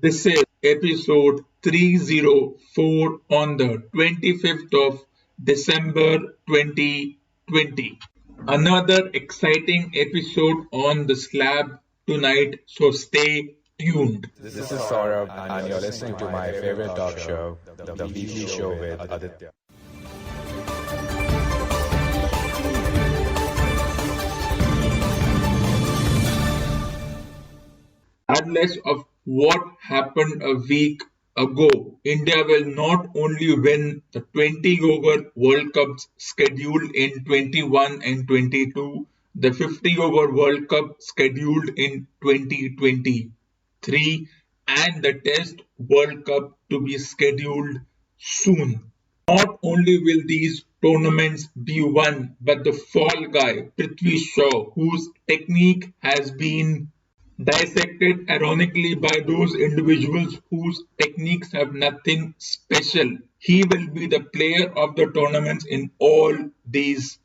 This is episode 304 on the 25th of December 2020. Another exciting episode on the slab tonight, so stay tuned. This is Saurabh, and you're listening to my favorite talk show, The Weekly Show with Aditya. Regardless of what happened a week ago, India will not only win the 20 over World Cups scheduled in 21 and 22, the 50 over World Cup scheduled in 2023, and the Test World Cup to be scheduled soon. Not only will these tournaments be won, but the fall guy, Prithvi Shaw, whose technique has been dissected ironically by those individuals whose techniques have nothing special. He will be the player of the tournaments in all these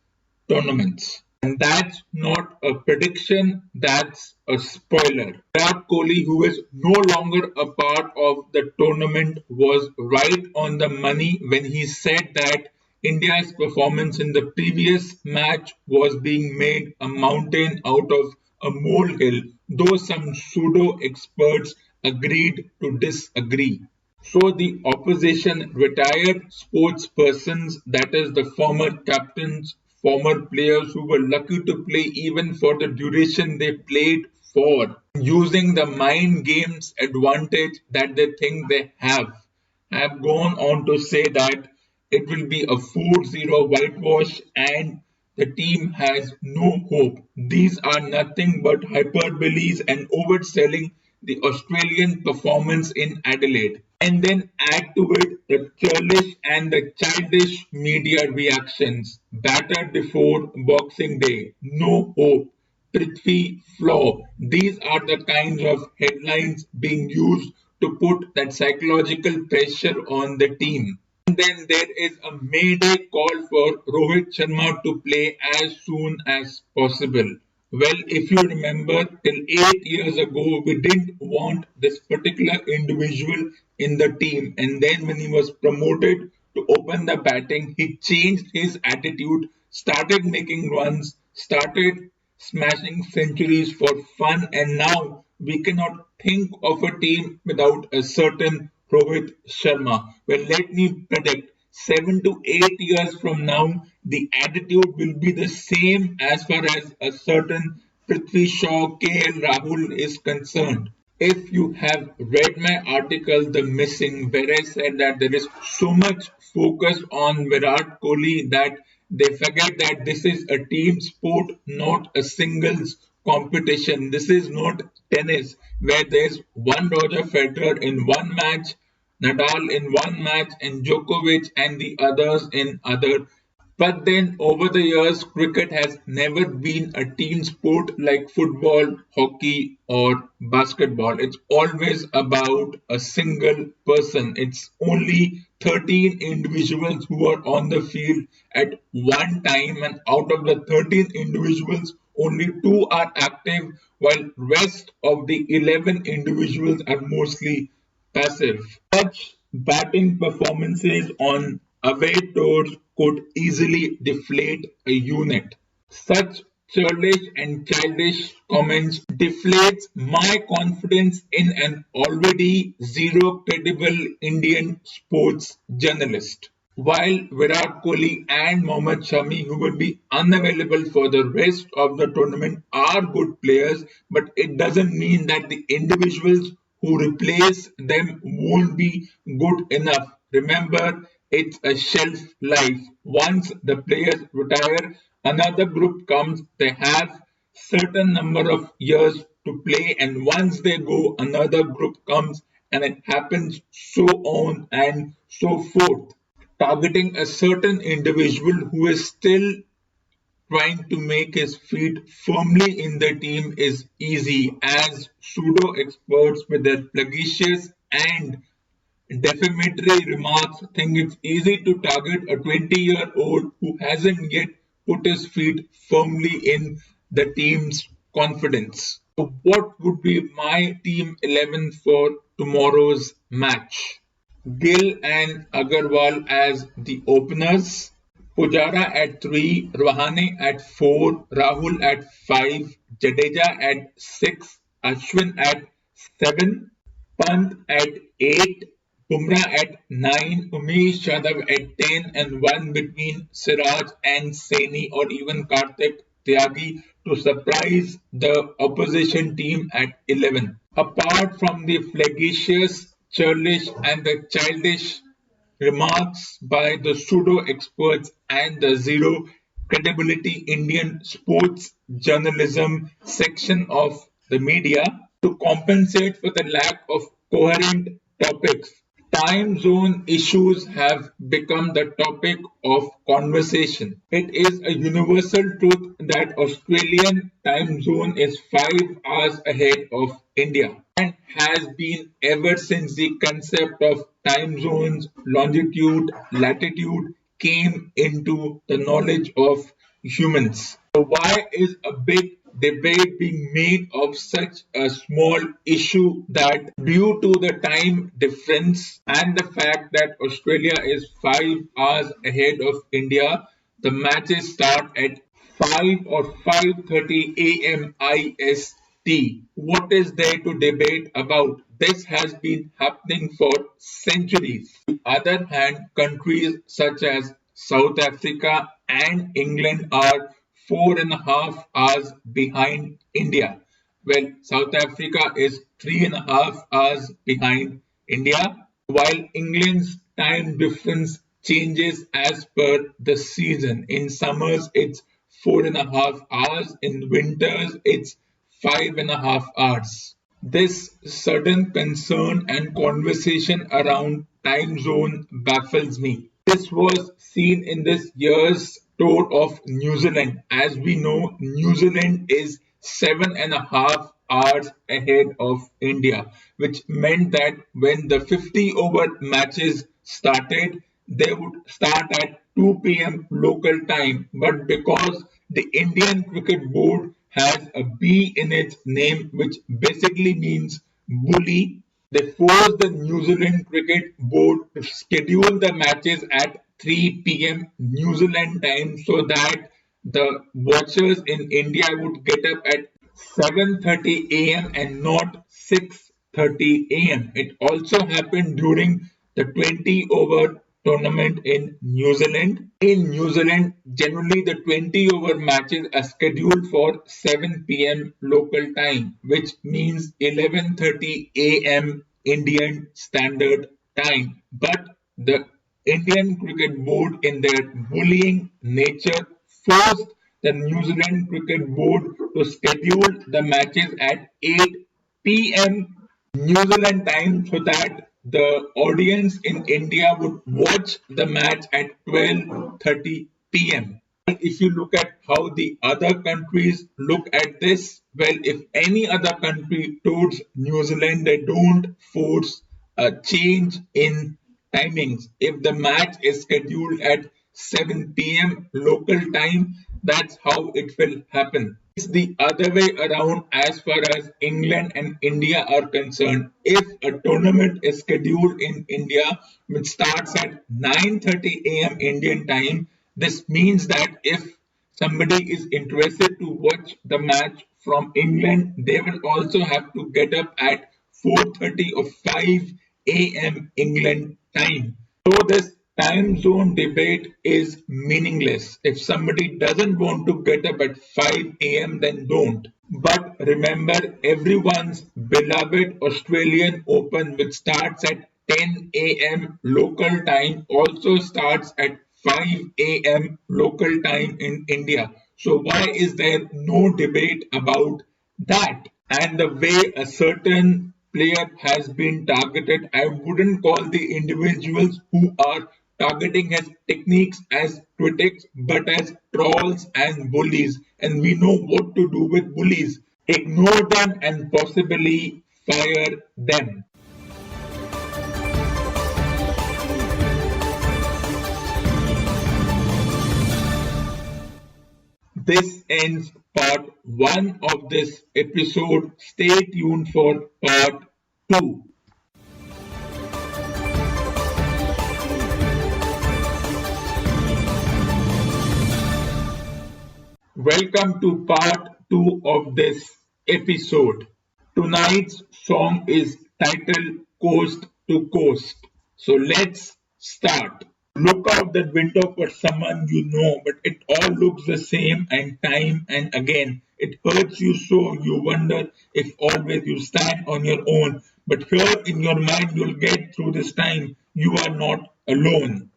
tournaments. And that's not a prediction, that's a spoiler. Virat Kohli, who is no longer a part of the tournament, was right on the money when he said that India's performance in the previous match was being made a mountain out of a molehill, though some pseudo-experts agreed to disagree. So the opposition retired sports persons, that is the former captains, former players who were lucky to play even for the duration they played for, using the mind games advantage that they think they have gone on to say that it will be a 4-0 whitewash and the team has no hope. These are nothing but hyperboles and overselling the Australian performance in Adelaide. And then add to it the churlish and the childish media reactions. Battered before Boxing Day. No hope. Prithvi flaw. These are the kinds of headlines being used to put that psychological pressure on the team. And then there is a mayday call for Rohit Sharma to play as soon as possible. Well, if you remember, till 8 years ago, we didn't want this particular individual in the team. And then when he was promoted to open the batting, he changed his attitude, started making runs, started smashing centuries for fun. And now we cannot think of a team without a certain Rohit Sharma. Well, let me predict 7 to 8 years from now, the attitude will be the same as far as a certain Prithvi Shaw, KL Rahul is concerned. If you have read my article, The Missing, where I said that there is so much focus on Virat Kohli that they forget that this is a team sport, not a singles competition. This is not tennis where there's one Roger Federer in one match, Nadal in one match, and Djokovic and the others in other. But then over the years, cricket has never been a team sport like football, hockey, or basketball. It's always about a single person. It's only 13 individuals who are on the field at one time, and out of the 13 individuals, only 2 are active, while rest of the 11 individuals are mostly passive. Such batting performances on away tours could easily deflate a unit. Such churlish and childish comments deflates my confidence in an already zero credible Indian sports journalist. While Virat Kohli and Mohammad Shami, who will be unavailable for the rest of the tournament, are good players, but it doesn't mean that the individuals who replace them won't be good enough. Remember, it's a shelf life. Once the players retire, another group comes. They have certain number of years to play, and once they go, another group comes, and it happens so on and so forth. Targeting a certain individual who is still trying to make his feet firmly in the team is easy, as pseudo experts with their flagitious and defamatory remarks think it's easy to target a 20-year-old who hasn't yet put his feet firmly in the team's confidence. So what would be my team 11 for tomorrow's match? Gill and Agarwal as the openers, Pujara at 3, Rahane at 4, Rahul at 5, Jadeja at 6, Ashwin at 7, Pant at 8, Bumrah at 9, Umesh Yadav at 10, and one between Siraj and Saini or even Karthik Tyagi to surprise the opposition team at 11. Apart from the flagitious, churlish, and the childish remarks by the pseudo-experts and the zero credibility Indian sports journalism section of the media, to compensate for the lack of coherent topics, time zone issues have become the topic of conversation. It is a universal truth that Australian time zone is 5 hours ahead of India and has been ever since the concept of time zones, longitude, latitude came into the knowledge of humans. So why is a big debate being made of such a small issue that due to the time difference and the fact that Australia is 5 hours ahead of India, the matches start at 5 or 5:30 a.m. IST. What is there to debate about? This has been happening for centuries. On the other hand, countries such as South Africa and England are 4.5 hours behind India. Well, South Africa is 3.5 hours behind India, while England's time difference changes as per the season. In summers, it's 4.5 hours. In winters, it's 5.5 hours. This sudden concern and conversation around time zone baffles me. This was seen in this year's tour of New Zealand. As we know, New Zealand is 7.5 hours ahead of India, which meant that when the 50 over matches started, they would start at 2 p.m. local time. But because the Indian Cricket Board has a B in its name, which basically means bully, they forced the New Zealand Cricket Board to schedule the matches at 3 p.m. New Zealand time so that the watchers in India would get up at 7:30 a.m. and not 6:30 a.m. It also happened during the 20 over tournament in New Zealand. In New Zealand, generally the 20 over matches are scheduled for 7 p.m. local time, which means 11:30 a.m. Indian Standard Time. But the Indian Cricket Board, in their bullying nature, forced the New Zealand Cricket Board to schedule the matches at 8 p.m. New Zealand time so that the audience in India would watch the match at 12:30 p.m. If you look at how the other countries look at this, well, if any other country towards New Zealand, they don't force a change in timings. If the match is scheduled at 7 p.m. local time, that's how it will happen. It's the other way around as far as England and India are concerned. If a tournament is scheduled in India which starts at 9:30 a.m. Indian time, this means that if somebody is interested to watch the match from England, they will also have to get up at 4:30 or 5 a.m. England time. So this time zone debate is meaningless. If somebody doesn't want to get up at 5 a.m., then don't. But remember, everyone's beloved Australian Open, which starts at 10 a.m. local time, also starts at 5 a.m. local time in India. So why is there no debate about that? And the way a certain player has been targeted, I wouldn't call the individuals who are targeting his techniques as critics, but as trolls and bullies. And we know what to do with bullies. Ignore them and possibly fire them. This ends part 1 of this episode. Stay tuned for part 2. Welcome to part 2 of this episode. Tonight's song is titled Coast to Coast. So let's start. Look out that window for someone you know, but it all looks the same and time and again. It hurts you so you wonder if always you stand on your own. But here in your mind you'll get through this time. You are not alone.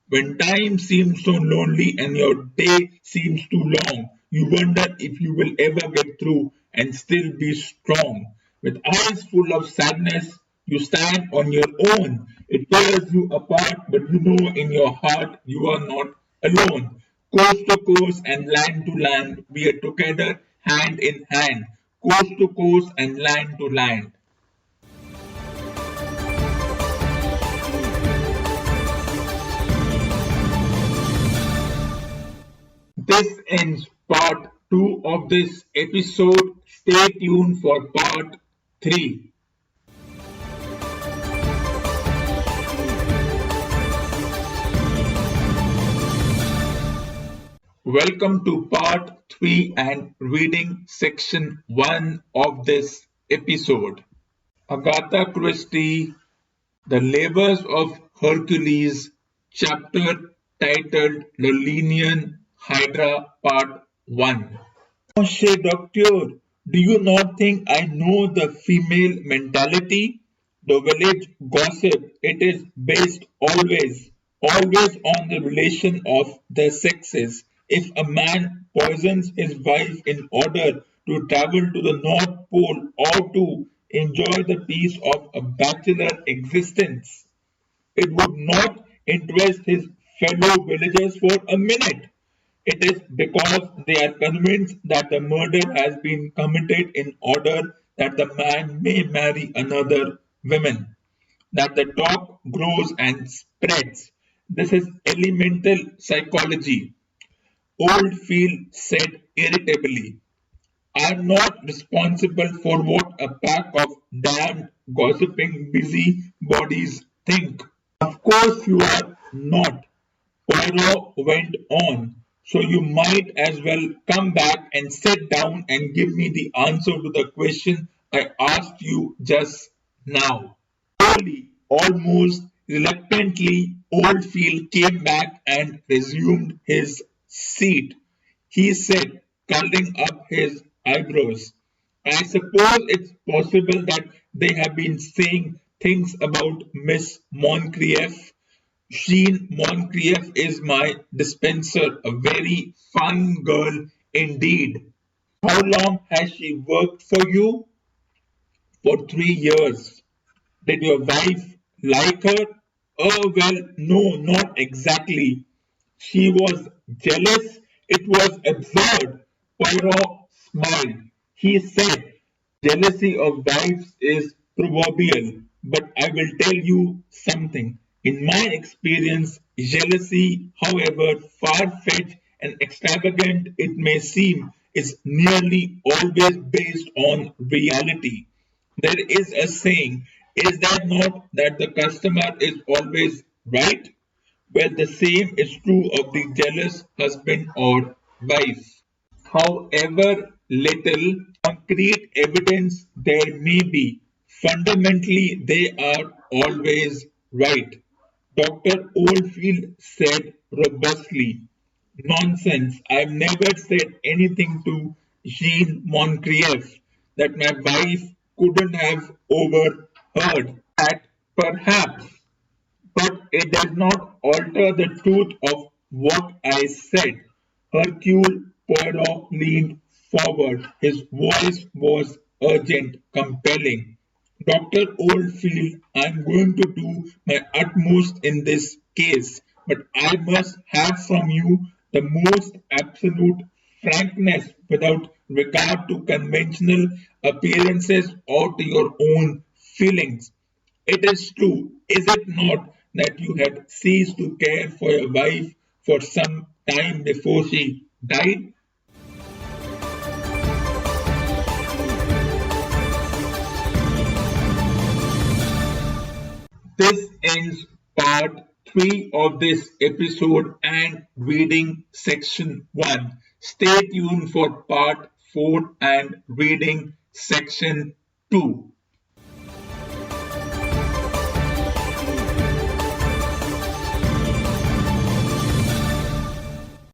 When time seems so lonely and your day seems too long, you wonder if you will ever get through and still be strong. With eyes full of sadness, you stand on your own. It tears you apart, but you know in your heart you are not alone. Coast to coast and land to land, we are together hand in hand. Coast to coast and land to land. This ends part 2 of this episode. Stay tuned for part 3. Welcome to part 3 and reading section 1 of this episode. Agatha Christie, The Labors of Hercules, chapter titled Lernean Hydra Part 1. Doctor, do you not think I know the female mentality? The village gossip, it is based always on the relation of the sexes. If a man poisons his wife in order to travel to the North Pole or to enjoy the peace of a bachelor existence, it would not interest his fellow villagers for a minute. It is because they are convinced that the murder has been committed in order that the man may marry another woman, that the talk grows and spreads. This is elemental psychology. Oldfield said irritably. I am not responsible for what a pack of damned, gossiping busybodies think. Of course you are not, Poirot went on, so you might as well come back and sit down and give me the answer to the question I asked you just now. Slowly, almost reluctantly, Oldfield came back and resumed his seat. He said, curling up his eyebrows, I suppose it's possible that they have been saying things about Miss Moncrieff. Jean Moncrieff is my dispenser, a very fine girl indeed. How long has she worked for you? For 3 years. Did your wife like her? Oh, well, no, not exactly. She was jealous. It was absurd. Poirot smiled. He said, jealousy of wives is proverbial, but I will tell you something. In my experience, jealousy, however far-fetched and extravagant it may seem, is nearly always based on reality. There is a saying, is that not that the customer is always right? Well, the same is true of the jealous husband or wife. However little concrete evidence there may be, fundamentally they are always right. Dr. Oldfield said robustly, nonsense, I've never said anything to Jean Moncrieff that my wife couldn't have overheard. That perhaps, but it does not alter the truth of what I said. Hercule Poirot leaned forward. His voice was urgent, compelling. Dr. Oldfield, I am going to do my utmost in this case, but I must have from you the most absolute frankness without regard to conventional appearances or to your own feelings. It is true, is it not, that you had ceased to care for your wife for some time before she died? This ends part 3 of this episode and reading section 1. Stay tuned for part 4 and reading section 2.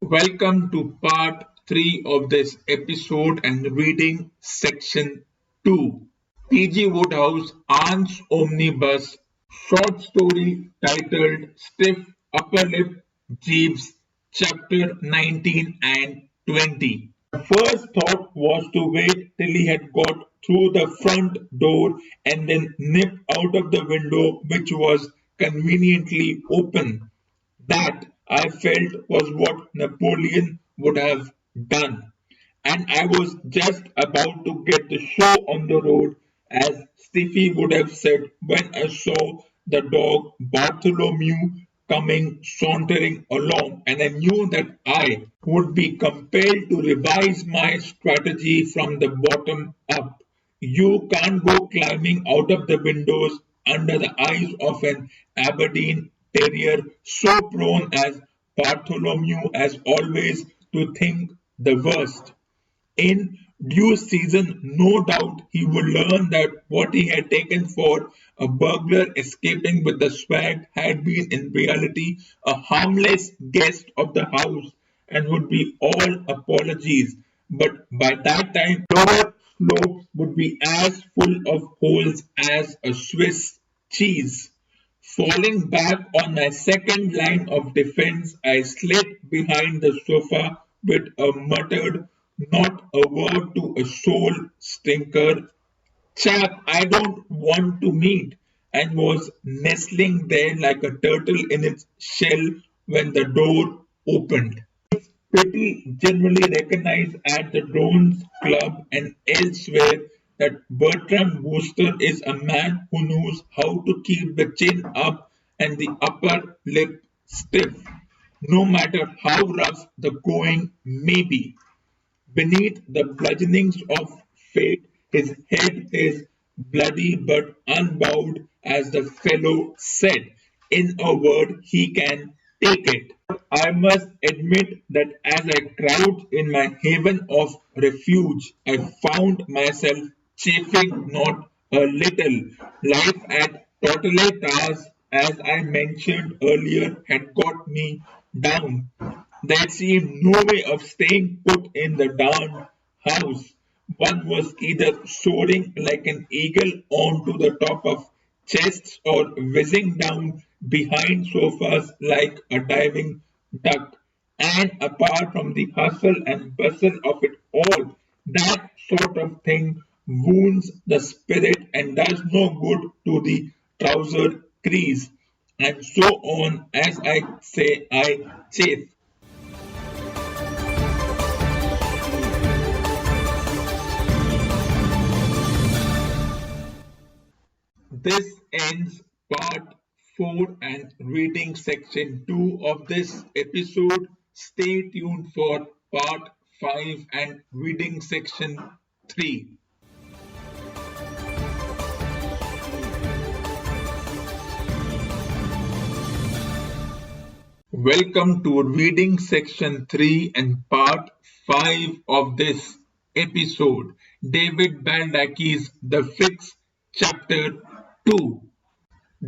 Welcome to part 3 of this episode and reading section 2. P.G. Wodehouse Aunt's Omnibus short story titled Stiff Upper Lip, Jeeves, Chapter 19 and 20. The first thought was to wait till he had got through the front door and then nip out of the window, which was conveniently open. That, I felt, was what Napoleon would have done. And I was just about to get the show on the road, as Stiffy would have said, when I saw the dog Bartholomew coming sauntering along, and I knew that I would be compelled to revise my strategy from the bottom up. You can't go climbing out of the windows under the eyes of an Aberdeen terrier so prone as Bartholomew as always to think the worst. In due season, no doubt he would learn that what he had taken for a burglar escaping with the swag had been in reality a harmless guest of the house and would be all apologies. But by that time, lower slopes would be as full of holes as a Swiss cheese. Falling back on my second line of defense, I slid behind the sofa with a muttered, not a word to a soul stinker, chap I don't want to meet, and was nestling there like a turtle in its shell when the door opened. Pretty generally recognized at the Drones Club and elsewhere that Bertram Wooster is a man who knows how to keep the chin up and the upper lip stiff, no matter how rough the going may be. Beneath the bludgeonings of fate, his head is bloody but unbowed, as the fellow said. In a word, he can take it. I must admit that as I crouched in my haven of refuge, I found myself chafing not a little. Life at Tortola, as I mentioned earlier, had got me down. There seemed no way of staying put in the darned house. One was either soaring like an eagle onto the top of chests or whizzing down behind sofas like a diving duck. And apart from the hustle and bustle of it all, that sort of thing wounds the spirit and does no good to the trouser crease. And so on, as I say, I chafe. This ends part 4 and reading section 2 of this episode. Stay tuned for part 5 and reading section 3. Welcome to reading section 3 and part 5 of this episode. David Baldacci's The Fix, Chapter 2.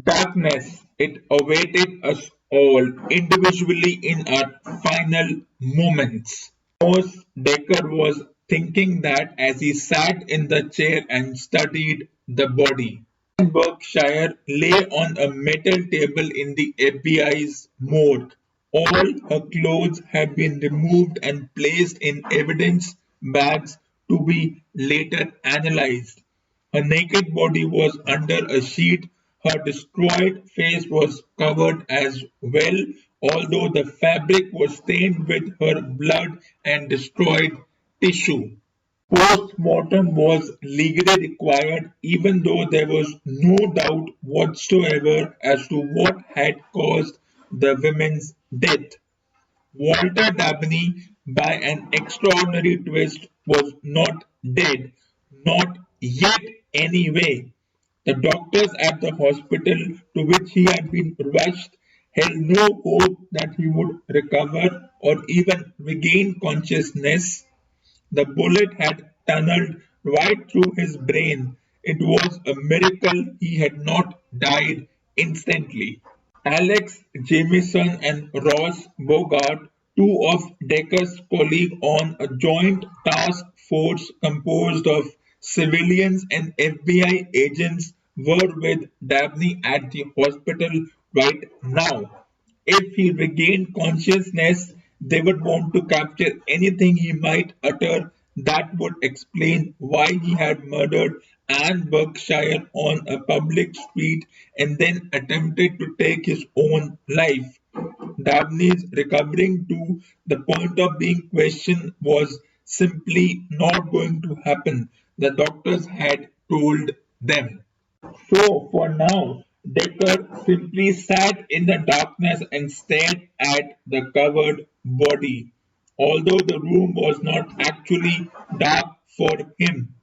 Darkness, it awaited us all individually in our final moments. Morse Decker was thinking that as he sat in the chair and studied the body. Berkshire lay on a metal table in the FBI's morgue. All her clothes had been removed and placed in evidence bags to be later analyzed. Her naked body was under a sheet. Her destroyed face was covered as well, although the fabric was stained with her blood and destroyed tissue. Post-mortem was legally required, even though there was no doubt whatsoever as to what had caused the women's death. Walter Dabney, by an extraordinary twist, was not dead, not yet anyway. The doctors at the hospital to which he had been rushed held no hope that he would recover or even regain consciousness. The bullet had tunneled right through his brain. It was a miracle he had not died instantly. Alex Jamieson and Ross Bogart, two of Decker's colleagues on a joint task force composed of civilians and FBI agents, were with Dabney at the hospital right now. If he regained consciousness, they would want to capture anything he might utter that would explain why he had murdered Anne Berkshire on a public street and then attempted to take his own life. Dabney's recovering to the point of being questioned was simply not going to happen, the doctors had told them. So, for now, Decker simply sat in the darkness and stared at the covered body, although the room was not actually dark for him.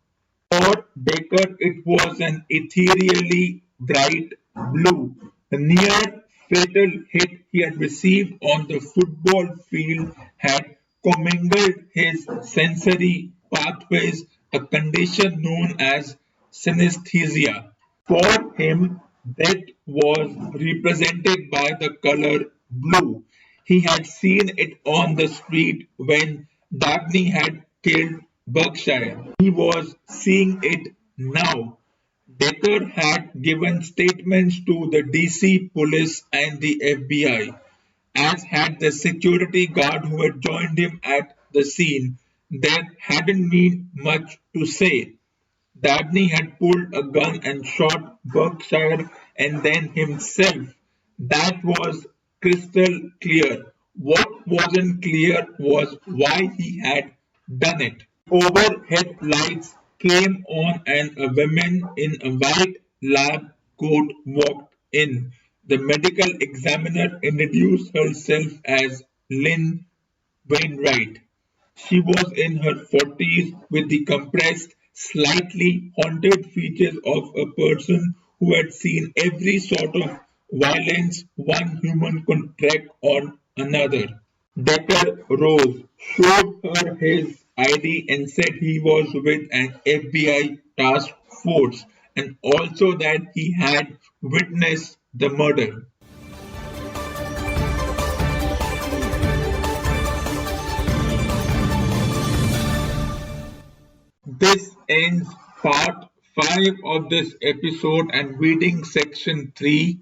For Decker, it was an ethereally bright blue. The near fatal hit he had received on the football field had commingled his sensory pathways, a condition known as synesthesia. For him, that was represented by the color blue. He had seen it on the street when Dabney had killed Berkshire. He was seeing it now. Decker had given statements to the DC police and the FBI, as had the security guard who had joined him at the scene. There hadn't been much to say. Dabney had pulled a gun and shot Berkshire and then himself. That was crystal clear. What wasn't clear was why he had done it. Overhead lights came on and a woman in a white lab coat walked in. The medical examiner introduced herself as Lynn Wainwright. She was in her 40s with the compressed, slightly haunted features of a person who had seen every sort of violence one human could track on another. Decker rose, showed her his ID and said he was with an FBI task force and also that he had witnessed the murder. This ends part 5 of this episode and reading section 3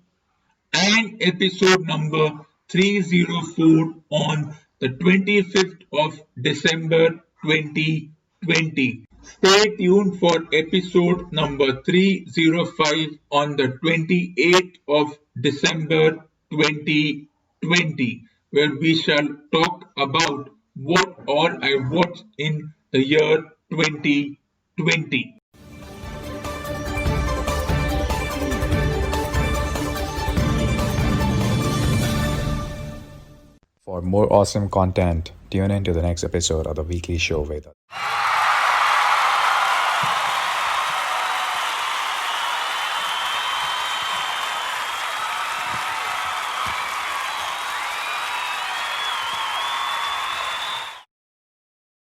and episode number 304 on the 25th of December 2020. Stay tuned for episode number 305 on the 28th of December 2020, where we shall talk about what all I watched in the year 2020. For more awesome content, tune in to the next episode of the weekly show with